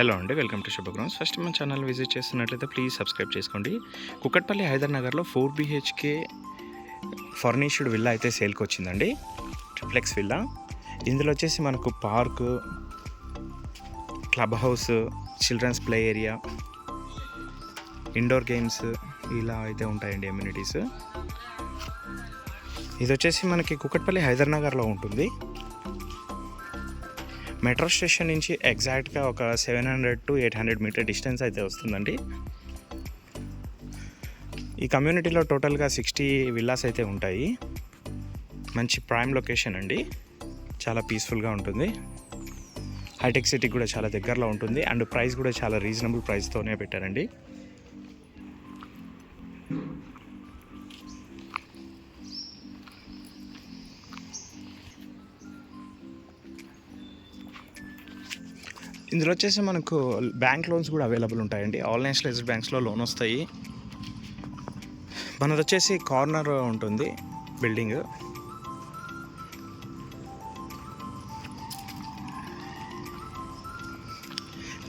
Hello అండి, welcome to శుభగ్రౌండ్స్. First మన channel visit చేస్తున్నట్లయితే ప్లీజ్ సబ్స్క్రైబ్ చేసుకోండి. కుక్కట్పల్లి హైదర్ నగర్లో 4 BHK ఫర్నిష్డ్ విల్లా అయితే సేల్కి వచ్చిందండి. Triplex villa. ఇందులో వచ్చేసి మనకు park, club house, children's play area, indoor games ఇలా అయితే ఉంటాయండి అమ్యూనిటీస్. ఇది వచ్చేసి మనకి కుక్కట్పల్లి హైదర్ నగర్లో ఉంటుంది. మెట్రో స్టేషన్ నుంచి ఎగ్జాక్ట్గా ఒక 700 to 800 మీటర్ డిస్టెన్స్ అయితే వస్తుందండి. ఈ కమ్యూనిటీలో టోటల్గా 60 విల్లాస్ అయితే ఉంటాయి. మంచి ప్రైమ్ లొకేషన్ అండి, చాలా పీస్ఫుల్గా ఉంటుంది. హైటెక్ సిటీకి కూడా చాలా దగ్గరలో ఉంటుంది అండ్ ప్రైస్ కూడా చాలా రీజనబుల్ ప్రైస్తోనే పెట్టారండి. ఇందులో వచ్చేసి మనకు బ్యాంక్ లోన్స్ కూడా అవైలబుల్ ఉంటాయండి. ఆల్ నేషనలైజ్డ్ బ్యాంక్స్లో లోన్ వస్తాయి. మనది వచ్చేసి కార్నర్ ఉంటుంది బిల్డింగ్.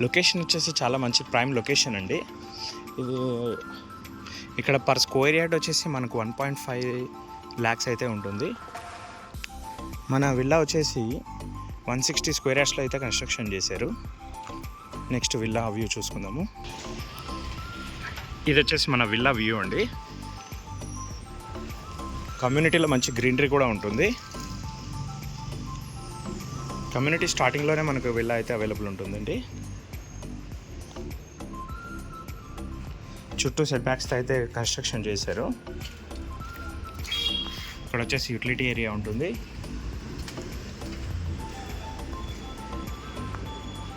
లొకేషన్ వచ్చేసి చాలా మంచి ప్రైమ్ లొకేషన్ అండి. ఇది ఇక్కడ పర్ స్క్వేర్ యార్డ్ వచ్చేసి మనకు 1.5 lakhs అయితే ఉంటుంది. మన విల్లా వచ్చేసి 160 స్క్వేర్ యార్డ్స్లో అయితే కన్స్ట్రక్షన్ చేశారు. నెక్స్ట్ విల్లా వ్యూ చూసుకుందాము. ఇది వచ్చేసి మన విల్లా వ్యూ అండి. కమ్యూనిటీలో మంచి గ్రీనరీ కూడా ఉంటుంది. కమ్యూనిటీ స్టార్టింగ్లోనే మనకు విల్లా అయితే అవైలబుల్ ఉంటుందండి. చుట్టూ సెట్ బ్యాక్స్తో అయితే కన్స్ట్రక్షన్ చేశారు. ఇక్కడ వచ్చేసి యూటిలిటీ ఏరియా ఉంటుంది,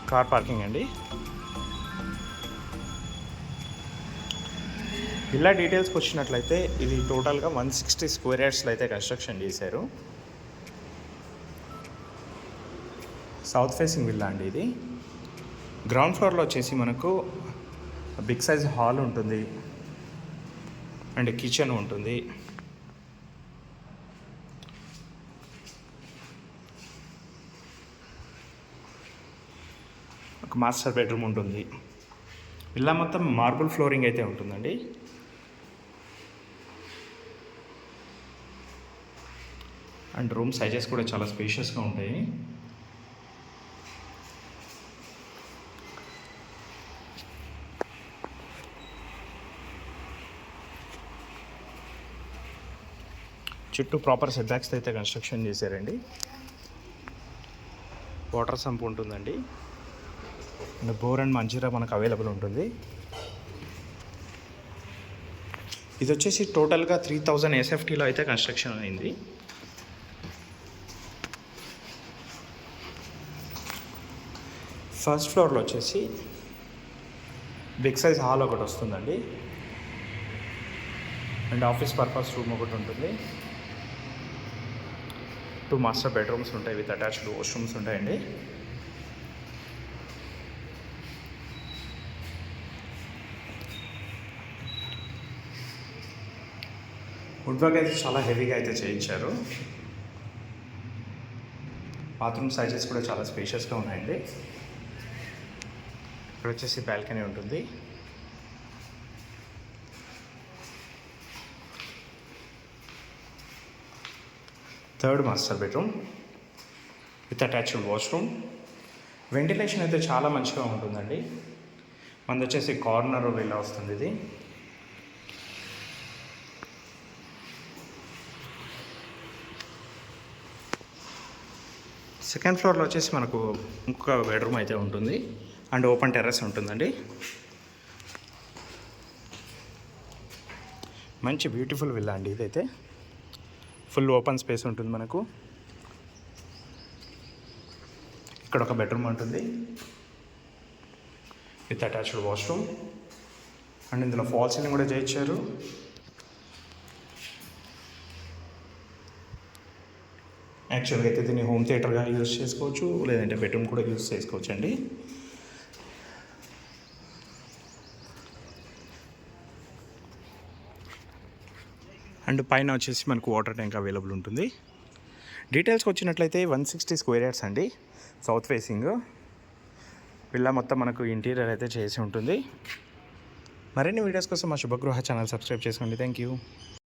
కార్ పార్కింగ్ అండి. విల్లా డీటెయిల్స్కి వచ్చినట్లయితే ఇది టోటల్గా 160 స్క్వేర్ యార్డ్స్లో అయితే కన్స్ట్రక్షన్ చేశారు. సౌత్ ఫేసింగ్ విల్లా అండి ఇది. గ్రౌండ్ ఫ్లోర్లో వచ్చేసి మనకు బిగ్ సైజ్ హాల్ ఉంటుంది అండ్ కిచెన్ ఉంటుంది. ఒక మాస్టర్ బెడ్రూమ్ ఉంటుంది. విల్లా మొత్తం మార్బుల్ ఫ్లోరింగ్ అయితే ఉంటుందండి. అండ్ రూమ్ సైజెస్ కూడా చాలా స్పేషియస్గా ఉంటాయి. చుట్టూ ప్రాపర్ సెట్ బ్యాక్స్ అయితే కన్స్ట్రక్షన్ చేశారండి. వాటర్ సంప్ ఉంటుందండి అండ్ బోర్ అండ్ మంజీరా మనకు అవైలబుల్ ఉంటుంది. ఇది వచ్చేసి టోటల్గా 3000 SFTలో అయితే కన్స్ట్రక్షన్ అయింది. ఫస్ట్ ఫ్లోర్లో వచ్చేసి బిగ్ సైజ్ హాల్ ఒకటి వస్తుందండి అండ్ ఆఫీస్ పర్పస్ రూమ్ ఒకటి ఉంటుంది. 2 మాస్టర్ బెడ్రూమ్స్ ఉంటాయి విత్ అటాచ్డ్ వాష్రూమ్స్ ఉంటాయండి. వుడ్ వర్క్ అయితే చాలా హెవీగా అయితే చేయించారు. బాత్రూమ్ సైజెస్ కూడా చాలా స్పేషియస్గా ఉన్నాయండి. ఇక్కడ వచ్చేసి బాల్కనీ ఉంటుంది. Third master bedroom with attached washroom. Ventilation అయితే చాలా మంచిగా ఉంటుందండి. మనది వచ్చేసి కార్నర్ విల్లా వస్తుంది ఇది. సెకండ్ ఫ్లోర్లో వచ్చేసి మనకు ఇంకొక బెడ్రూమ్ అయితే ఉంటుంది అండ్ ఓపెన్ టెర్రస్ ఉంటుందండి. మంచి బ్యూటిఫుల్ విల్లా అండి ఇదైతే. ఫుల్ ఓపెన్ స్పేస్ ఉంటుంది మనకు. ఇక్కడ ఒక బెడ్రూమ్ ఉంటుంది విత్ అటాచ్డ్ వాష్రూమ్ అండ్ ఇందులో ఫాల్ సీలింగ్ కూడా చేయించారు. యాక్చువల్గా అయితే దీన్ని హోమ్ థియేటర్గా యూజ్ చేసుకోవచ్చు, లేదంటే బెడ్రూమ్ కూడా యూజ్ చేసుకోవచ్చు అండి. అండ్ పైన వచ్చేసి మనకు వాటర్ ట్యాంక్ అవైలబుల్ ఉంటుంది. డీటెయిల్స్కి వచ్చినట్లయితే 160 స్క్వేర్ యార్డ్స్ అండి, సౌత్ ఫేసింగ్. విల్లా మొత్తం మనకు ఇంటీరియర్ అయితే చేసి ఉంటుంది. మరిన్ని వీడియోస్ కోసం మా శుభగృహ ఛానల్ సబ్స్క్రైబ్ చేసుకోండి. Thank you.